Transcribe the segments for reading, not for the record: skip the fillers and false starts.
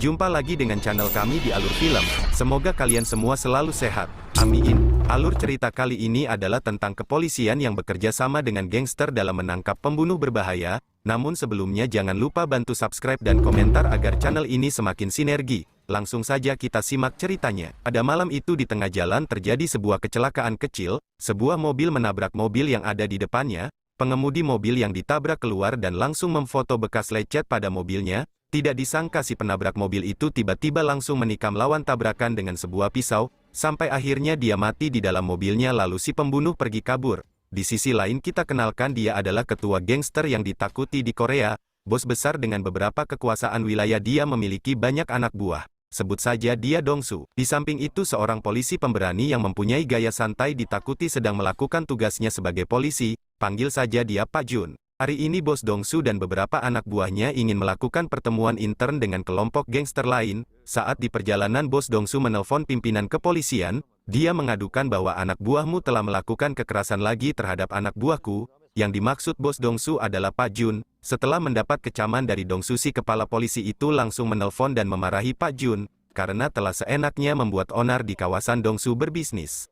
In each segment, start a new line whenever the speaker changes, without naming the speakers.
Berjumpa lagi dengan channel kami di Alur Film. Semoga kalian semua selalu sehat. Amin. Alur cerita kali ini adalah tentang kepolisian yang bekerja sama dengan gangster dalam menangkap pembunuh berbahaya. Namun sebelumnya jangan lupa bantu subscribe dan komentar agar channel ini semakin sinergi. Langsung saja kita simak ceritanya. Pada malam itu di tengah jalan terjadi sebuah kecelakaan kecil. Sebuah mobil menabrak mobil yang ada di depannya. Pengemudi mobil yang ditabrak keluar dan langsung memfoto bekas lecet pada mobilnya. Tidak disangka si penabrak mobil itu tiba-tiba langsung menikam lawan tabrakan dengan sebuah pisau, sampai akhirnya dia mati di dalam mobilnya lalu si pembunuh pergi kabur. Di sisi lain kita kenalkan dia adalah ketua gangster yang ditakuti di Korea, bos besar dengan beberapa kekuasaan wilayah. Dia memiliki banyak anak buah. Sebut saja dia Dong-su. Di samping itu seorang polisi pemberani yang mempunyai gaya santai ditakuti sedang melakukan tugasnya sebagai polisi, panggil saja dia Pak Jun. Hari ini bos Dong-su dan beberapa anak buahnya ingin melakukan pertemuan intern dengan kelompok gangster lain. Saat di perjalanan bos Dong-su menelpon pimpinan kepolisian, dia mengadukan bahwa anak buahmu telah melakukan kekerasan lagi terhadap anak buahku. Yang dimaksud bos Dong-su adalah Pak Jun. Setelah mendapat kecaman dari Dong-su, si kepala polisi itu langsung menelpon dan memarahi Pak Jun, karena telah seenaknya membuat onar di kawasan Dong-su berbisnis.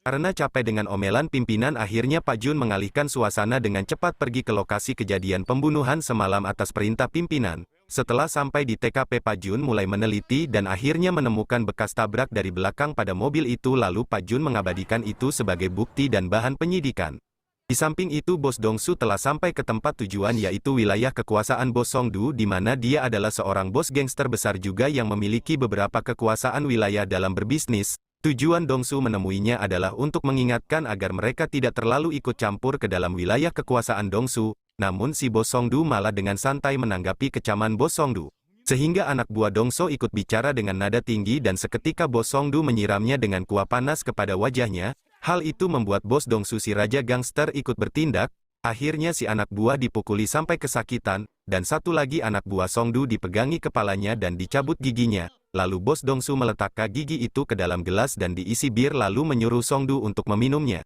Karena capek dengan omelan pimpinan, akhirnya Pak Jun mengalihkan suasana dengan cepat pergi ke lokasi kejadian pembunuhan semalam atas perintah pimpinan. Setelah sampai di TKP, Pak Jun mulai meneliti dan akhirnya menemukan bekas tabrak dari belakang pada mobil itu, lalu Pak Jun mengabadikan itu sebagai bukti dan bahan penyidikan. Di samping itu bos Dong-su telah sampai ke tempat tujuan, yaitu wilayah kekuasaan bos Song-du, di mana dia adalah seorang bos gangster besar juga yang memiliki beberapa kekuasaan wilayah dalam berbisnis. Tujuan Dong-su menemuinya adalah untuk mengingatkan agar mereka tidak terlalu ikut campur ke dalam wilayah kekuasaan Dong-su, namun si bos Song-du malah dengan santai menanggapi kecaman bos Song-du. Sehingga anak buah Dong-su ikut bicara dengan nada tinggi dan seketika bos Song-du menyiramnya dengan kuah panas kepada wajahnya. Hal itu membuat bos Dong-su, si raja gangster, ikut bertindak. Akhirnya si anak buah dipukuli sampai kesakitan, dan satu lagi anak buah Song-du dipegangi kepalanya dan dicabut giginya. Lalu bos Dong-su meletakkan gigi itu ke dalam gelas dan diisi bir lalu menyuruh Song-du untuk meminumnya.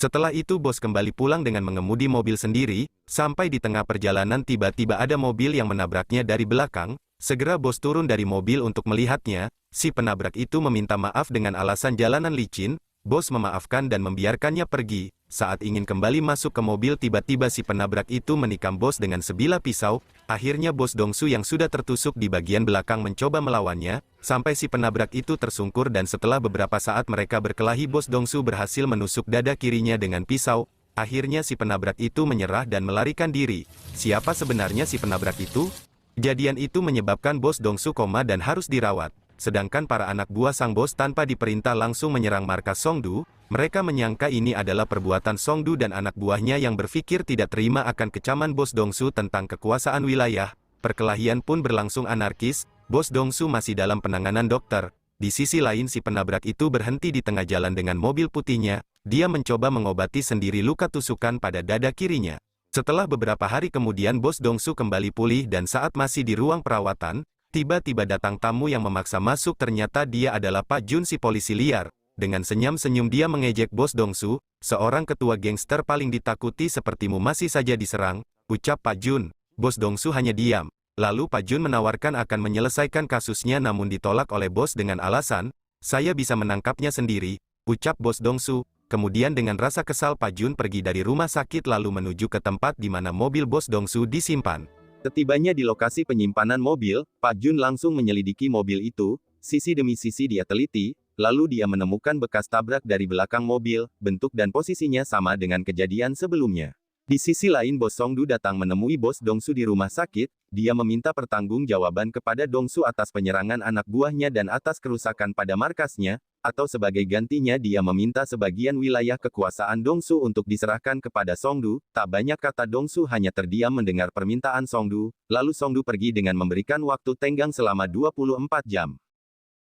Setelah itu bos kembali pulang dengan mengemudi mobil sendiri. Sampai di tengah perjalanan tiba-tiba ada mobil yang menabraknya dari belakang. Segera bos turun dari mobil untuk melihatnya. Si penabrak itu meminta maaf dengan alasan jalanan licin. Bos memaafkan dan membiarkannya pergi. Saat ingin kembali masuk ke mobil, tiba-tiba si penabrak itu menikam bos dengan sebilah pisau. Akhirnya bos Dong-su yang sudah tertusuk di bagian belakang mencoba melawannya, sampai si penabrak itu tersungkur dan setelah beberapa saat mereka berkelahi, bos Dong-su berhasil menusuk dada kirinya dengan pisau. Akhirnya si penabrak itu menyerah dan melarikan diri. Siapa sebenarnya si penabrak itu? Kejadian itu menyebabkan bos Dong-su koma dan harus dirawat. Sedangkan para anak buah sang bos tanpa diperintah langsung menyerang markas Song-du. Mereka menyangka ini adalah perbuatan Song-du dan anak buahnya yang berpikir tidak terima akan kecaman bos Dong-su tentang kekuasaan wilayah. Perkelahian pun berlangsung anarkis. Bos Dong-su masih dalam penanganan dokter. Di sisi lain si penabrak itu berhenti di tengah jalan dengan mobil putihnya. Dia mencoba mengobati sendiri luka tusukan pada dada kirinya. Setelah beberapa hari kemudian bos Dong-su kembali pulih dan saat masih di ruang perawatan, tiba-tiba datang tamu yang memaksa masuk. Ternyata dia adalah Pak Jun, si polisi liar. Dengan senyum-senyum dia mengejek bos Dong-su, seorang ketua gangster paling ditakuti sepertimu masih saja diserang, ucap Pak Jun. Bos Dong-su hanya diam. Lalu Pak Jun menawarkan akan menyelesaikan kasusnya namun ditolak oleh bos dengan alasan, saya bisa menangkapnya sendiri, ucap bos Dong-su. Kemudian dengan rasa kesal Pak Jun pergi dari rumah sakit lalu menuju ke tempat di mana mobil bos Dong-su disimpan. Setibanya di lokasi penyimpanan mobil, Pak Jun langsung menyelidiki mobil itu. Sisi demi sisi dia teliti, lalu dia menemukan bekas tabrak dari belakang mobil. Bentuk dan posisinya sama dengan kejadian sebelumnya. Di sisi lain bos Song-du datang menemui bos Dong-su di rumah sakit. Dia meminta pertanggungjawaban kepada Dong-su atas penyerangan anak buahnya dan atas kerusakan pada markasnya. Atau sebagai gantinya dia meminta sebagian wilayah kekuasaan Dong-su untuk diserahkan kepada Song-du. Tak banyak kata Dong-su hanya terdiam mendengar permintaan Song-du. Lalu Song-du pergi dengan memberikan waktu tenggang selama 24 jam.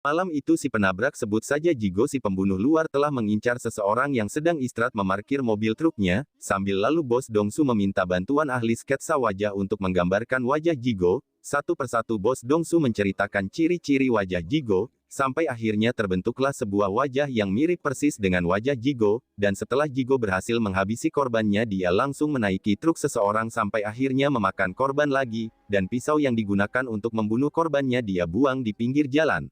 Malam itu si penabrak, sebut saja Jigo, si pembunuh luar, telah mengincar seseorang yang sedang istirahat memarkir mobil truknya. Sambil lalu bos Dong-su meminta bantuan ahli sketsa wajah untuk menggambarkan wajah Jigo. Satu persatu bos Dong-su menceritakan ciri-ciri wajah Jigo. sampai akhirnya terbentuklah sebuah wajah yang mirip persis dengan wajah Jigo, dan setelah Jigo berhasil menghabisi korbannya dia langsung menaiki truk seseorang sampai akhirnya memakan korban lagi, dan pisau yang digunakan untuk membunuh korbannya dia buang di pinggir jalan.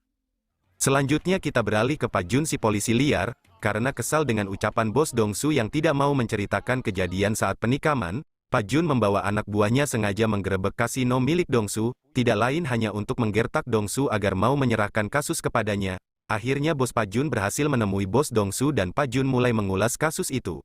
Selanjutnya kita beralih ke Pak Jun si polisi liar, karena kesal dengan ucapan bos Dongsu yang tidak mau menceritakan kejadian saat penikaman, Pak Jun membawa anak buahnya sengaja menggerebek kasino milik Dongsu, tidak lain hanya untuk menggertak Dongsu agar mau menyerahkan kasus kepadanya. Akhirnya bos Pak Jun berhasil menemui bos Dongsu dan Pak Jun mulai mengulas kasus itu.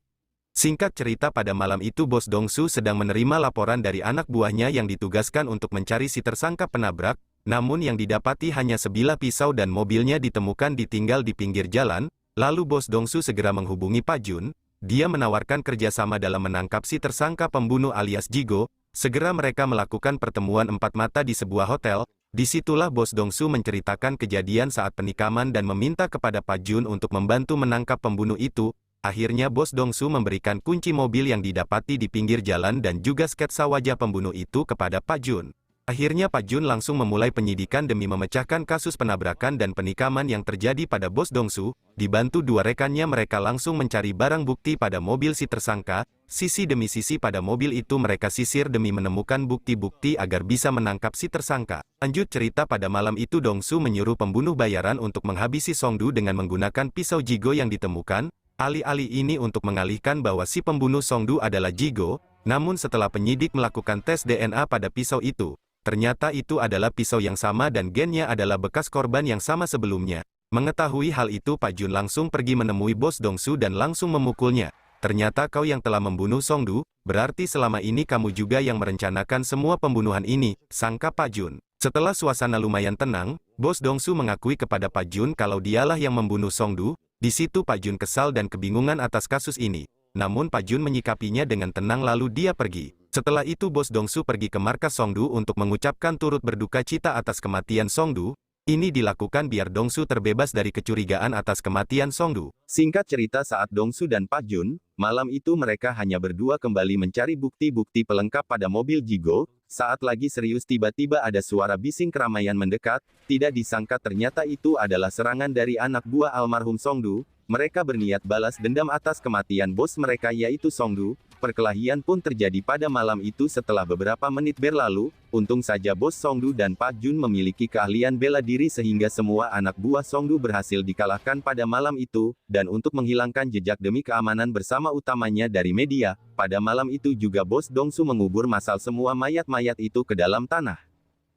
Singkat cerita pada malam itu bos Dongsu sedang menerima laporan dari anak buahnya yang ditugaskan untuk mencari si tersangka penabrak, namun yang didapati hanya sebilah pisau dan mobilnya ditemukan ditinggal di pinggir jalan, lalu bos Dongsu segera menghubungi Pak Jun. Dia menawarkan kerjasama dalam menangkap si tersangka pembunuh alias Jigo. Segera mereka melakukan pertemuan empat mata di sebuah hotel. Disitulah bos Dongsu menceritakan kejadian saat penikaman dan meminta kepada Pak Jun untuk membantu menangkap pembunuh itu. Akhirnya bos Dongsu memberikan kunci mobil yang didapati di pinggir jalan dan juga sketsa wajah pembunuh itu kepada Pak Jun. Akhirnya Pak Jun langsung memulai penyidikan demi memecahkan kasus penabrakan dan penikaman yang terjadi pada bos Dongsu. Dibantu dua rekannya mereka langsung mencari barang bukti pada mobil si tersangka. Sisi demi sisi pada mobil itu mereka sisir demi menemukan bukti-bukti agar bisa menangkap si tersangka. Lanjut cerita pada malam itu Dongsu menyuruh pembunuh bayaran untuk menghabisi Songdu dengan menggunakan pisau Jigo yang ditemukan. Alih-alih ini untuk mengalihkan bahwa si pembunuh Songdu adalah Jigo. Namun setelah penyidik melakukan tes DNA pada pisau itu, ternyata itu adalah pisau yang sama dan gennya adalah bekas korban yang sama sebelumnya. Mengetahui hal itu Pak Jun langsung pergi menemui bos Dongsu dan langsung memukulnya. Ternyata kau yang telah membunuh Songdu, berarti selama ini kamu juga yang merencanakan semua pembunuhan ini, sangka Pak Jun. Setelah suasana lumayan tenang, bos Dongsu mengakui kepada Pak Jun kalau dialah yang membunuh Songdu. Di situ Pak Jun kesal dan kebingungan atas kasus ini. Namun Pak Jun menyikapinya dengan tenang lalu dia pergi. Setelah itu bos Dongsu pergi ke markas Songdu untuk mengucapkan turut berduka cita atas kematian Songdu. Ini dilakukan biar Dongsu terbebas dari kecurigaan atas kematian Songdu. Singkat cerita saat Dongsu dan Pak Jun, malam itu mereka hanya berdua kembali mencari bukti-bukti pelengkap pada mobil Jigo. Saat lagi serius tiba-tiba ada suara bising keramaian mendekat. Tidak disangka ternyata itu adalah serangan dari anak buah almarhum Songdu. Mereka berniat balas dendam atas kematian bos mereka yaitu Songdu. Perkelahian pun terjadi pada malam itu setelah beberapa menit berlalu. Untung saja bos Songdu dan Pak Jun memiliki keahlian bela diri sehingga semua anak buah Songdu berhasil dikalahkan pada malam itu. Dan untuk menghilangkan jejak demi keamanan bersama utamanya dari media, pada malam itu juga bos Dongsu mengubur massal semua mayat-mayat itu ke dalam tanah.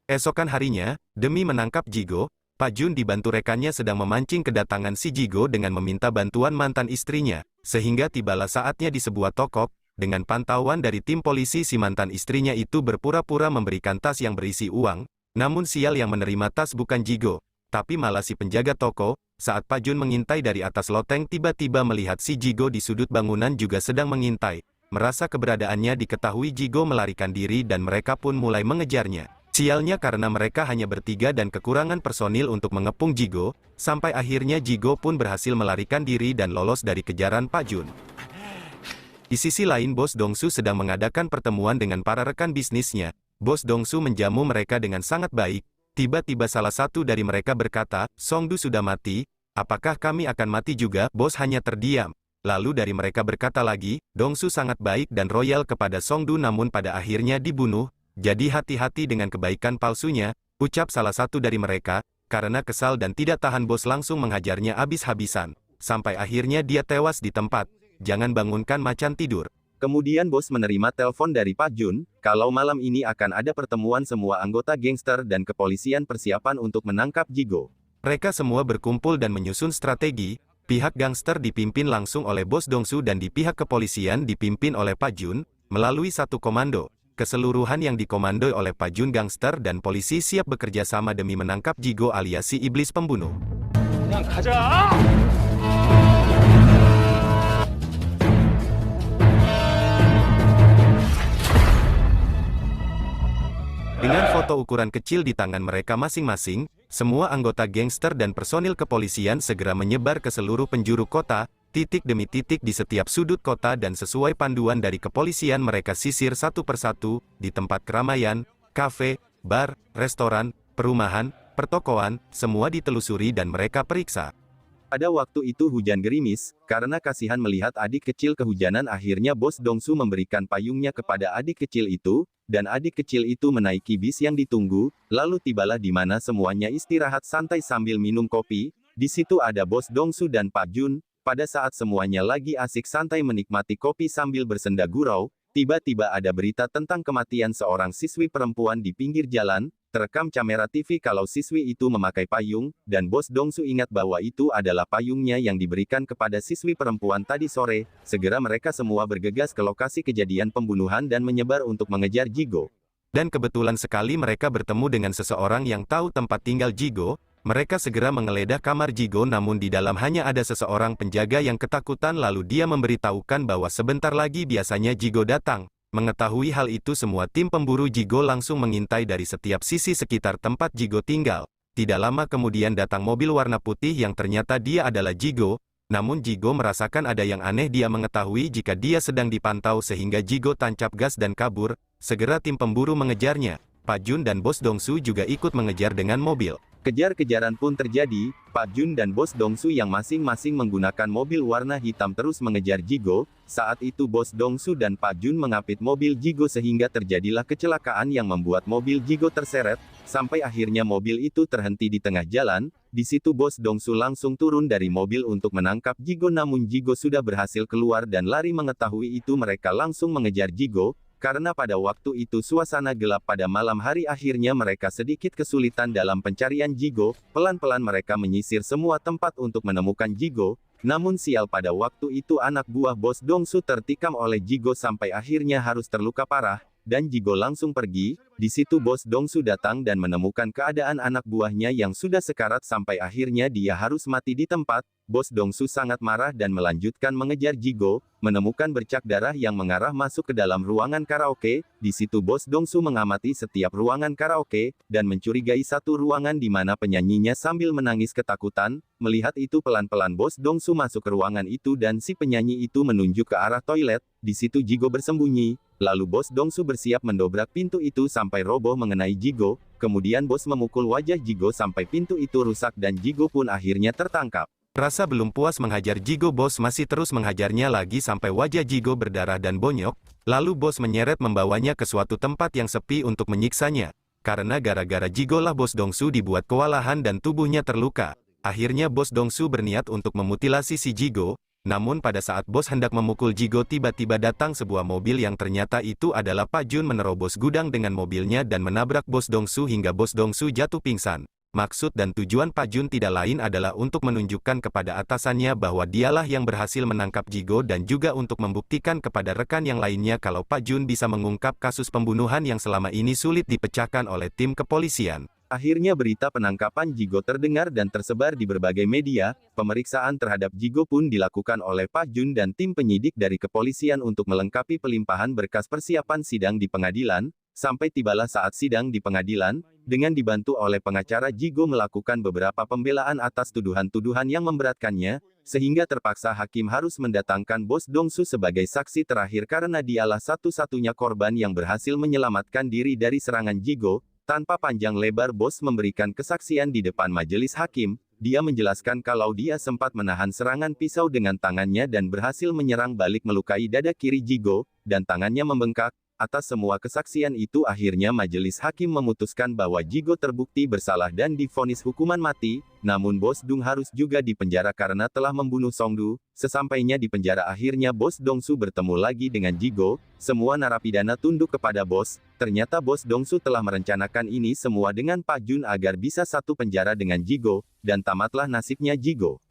Esokan harinya, demi menangkap Jigo, Pak Jun dibantu rekannya sedang memancing kedatangan si Jigo dengan meminta bantuan mantan istrinya, sehingga tibalah saatnya di sebuah toko. Dengan pantauan dari tim polisi si mantan istrinya itu berpura-pura memberikan tas yang berisi uang, namun sial yang menerima tas bukan Jigo, tapi malah si penjaga toko. Saat Pak Jun mengintai dari atas loteng tiba-tiba melihat si Jigo di sudut bangunan juga sedang mengintai. Merasa keberadaannya diketahui Jigo melarikan diri dan mereka pun mulai mengejarnya. Sialnya karena mereka hanya bertiga dan kekurangan personil untuk mengepung Jigo, sampai akhirnya Jigo pun berhasil melarikan diri dan lolos dari kejaran Pak Jun. Di sisi lain bos Dongsu sedang mengadakan pertemuan dengan para rekan bisnisnya. Bos Dongsu menjamu mereka dengan sangat baik. Tiba-tiba salah satu dari mereka berkata, Songdu sudah mati, apakah kami akan mati juga? Bos hanya terdiam. Lalu dari mereka berkata lagi, Dongsu sangat baik dan royal kepada Songdu namun pada akhirnya dibunuh. Jadi hati-hati dengan kebaikan palsunya, ucap salah satu dari mereka. Karena kesal dan tidak tahan bos langsung menghajarnya habis-habisan. Sampai akhirnya dia tewas di tempat. Jangan bangunkan macan tidur. Kemudian bos menerima telepon dari Pak Jun, kalau malam ini akan ada pertemuan semua anggota gangster dan kepolisian persiapan untuk menangkap Jigo. Mereka semua berkumpul dan menyusun strategi. Pihak gangster dipimpin langsung oleh bos Dongsu dan di pihak kepolisian dipimpin oleh Pak Jun, melalui satu komando. Keseluruhan yang dikomandoi oleh Pak Jun gangster dan polisi siap bekerja sama demi menangkap Jigo alias si iblis pembunuh.
그냥 가자!
Dengan foto ukuran kecil di tangan mereka masing-masing, semua anggota gangster dan personil kepolisian segera menyebar ke seluruh penjuru kota, titik demi titik di setiap sudut kota dan sesuai panduan dari kepolisian mereka sisir satu persatu, di tempat keramaian, kafe, bar, restoran, perumahan, pertokoan, semua ditelusuri dan mereka periksa. Pada waktu itu hujan gerimis, karena kasihan melihat adik kecil kehujanan akhirnya Bos Dongsu memberikan payungnya kepada adik kecil itu, dan adik kecil itu menaiki bis yang ditunggu, lalu tibalah di mana semuanya istirahat santai sambil minum kopi. Di situ ada Bos Dongsu dan Pak Jun. Pada saat semuanya lagi asik santai menikmati kopi sambil bersenda gurau, tiba-tiba ada berita tentang kematian seorang siswi perempuan di pinggir jalan. Terekam kamera TV kalau siswi itu memakai payung, dan Bos Dongsu ingat bahwa itu adalah payungnya yang diberikan kepada siswi perempuan tadi sore. Segera mereka semua bergegas ke lokasi kejadian pembunuhan dan menyebar untuk mengejar Jigo. Dan kebetulan sekali mereka bertemu dengan seseorang yang tahu tempat tinggal Jigo. Mereka segera menggeledah kamar Jigo, namun di dalam hanya ada seseorang penjaga yang ketakutan, lalu dia memberitahukan bahwa sebentar lagi biasanya Jigo datang. Mengetahui hal itu, semua tim pemburu Jigo langsung mengintai dari setiap sisi sekitar tempat Jigo tinggal. Tidak lama kemudian datang mobil warna putih yang ternyata dia adalah Jigo. Namun Jigo merasakan ada yang aneh, dia mengetahui jika dia sedang dipantau sehingga Jigo tancap gas dan kabur. Segera tim pemburu mengejarnya. Pak Jun dan Bos Dongsu juga ikut mengejar dengan mobil. Kejar-kejaran pun terjadi. Pak Jun dan Bos Dongsu yang masing-masing menggunakan mobil warna hitam terus mengejar Jigo. Saat itu Bos Dongsu dan Pak Jun mengapit mobil Jigo sehingga terjadilah kecelakaan yang membuat mobil Jigo terseret, sampai akhirnya mobil itu terhenti di tengah jalan. Di situ Bos Dongsu langsung turun dari mobil untuk menangkap Jigo, namun Jigo sudah berhasil keluar dan lari. Mengetahui itu mereka langsung mengejar Jigo. Karena pada waktu itu suasana gelap pada malam hari, akhirnya mereka sedikit kesulitan dalam pencarian Jigo. Pelan-pelan mereka menyisir semua tempat untuk menemukan Jigo. Namun sial, pada waktu itu anak buah Bos Dongsu tertikam oleh Jigo sampai akhirnya harus terluka parah, dan Jigo langsung pergi. Di situ Bos Dongsu datang dan menemukan keadaan anak buahnya yang sudah sekarat sampai akhirnya dia harus mati di tempat. Bos Dongsu sangat marah dan melanjutkan mengejar Jigo, menemukan bercak darah yang mengarah masuk ke dalam ruangan karaoke. Di situ Bos Dongsu mengamati setiap ruangan karaoke, dan mencurigai satu ruangan di mana penyanyinya sambil menangis ketakutan. Melihat itu pelan-pelan Bos Dongsu masuk ke ruangan itu dan si penyanyi itu menunjuk ke arah toilet. Di situ Jigo bersembunyi. Lalu Bos Dongsu bersiap mendobrak pintu itu sampai roboh mengenai Jigo. Kemudian Bos memukul wajah Jigo sampai pintu itu rusak dan Jigo pun akhirnya tertangkap. Rasa belum puas menghajar Jigo, Bos masih terus menghajarnya lagi sampai wajah Jigo berdarah dan bonyok. Lalu Bos menyeret membawanya ke suatu tempat yang sepi untuk menyiksanya. Karena gara-gara Jigo lah Bos Dongsu dibuat kewalahan dan tubuhnya terluka. Akhirnya Bos Dongsu berniat untuk memutilasi si Jigo. Namun pada saat Bos hendak memukul Jigo, tiba-tiba datang sebuah mobil yang ternyata itu adalah Pak Jun menerobos gudang dengan mobilnya dan menabrak Bos Dongsu hingga Bos Dongsu jatuh pingsan. Maksud dan tujuan Pak Jun tidak lain adalah untuk menunjukkan kepada atasannya bahwa dialah yang berhasil menangkap Jigo dan juga untuk membuktikan kepada rekan yang lainnya kalau Pak Jun bisa mengungkap kasus pembunuhan yang selama ini sulit dipecahkan oleh tim kepolisian. Akhirnya berita penangkapan Jigo terdengar dan tersebar di berbagai media. Pemeriksaan terhadap Jigo pun dilakukan oleh Pak Jun dan tim penyidik dari kepolisian untuk melengkapi pelimpahan berkas persiapan sidang di pengadilan. Sampai tibalah saat sidang di pengadilan, dengan dibantu oleh pengacara Jigo melakukan beberapa pembelaan atas tuduhan-tuduhan yang memberatkannya, sehingga terpaksa hakim harus mendatangkan Bos Dongsu sebagai saksi terakhir karena dialah satu-satunya korban yang berhasil menyelamatkan diri dari serangan Jigo. Tanpa panjang lebar Bos memberikan kesaksian di depan majelis hakim. Dia menjelaskan kalau dia sempat menahan serangan pisau dengan tangannya dan berhasil menyerang balik melukai dada kiri Jigo, dan tangannya membengkak. Atas semua kesaksian itu akhirnya majelis hakim memutuskan bahwa Jigo terbukti bersalah dan divonis hukuman mati. Namun Bos Dung harus juga dipenjara karena telah membunuh Songdu. Sesampainya di penjara akhirnya Bos Dongsu bertemu lagi dengan Jigo. Semua narapidana tunduk kepada Bos. Ternyata Bos Dongsu telah merencanakan ini semua dengan Pak Jun agar bisa satu penjara dengan Jigo, dan tamatlah nasibnya Jigo.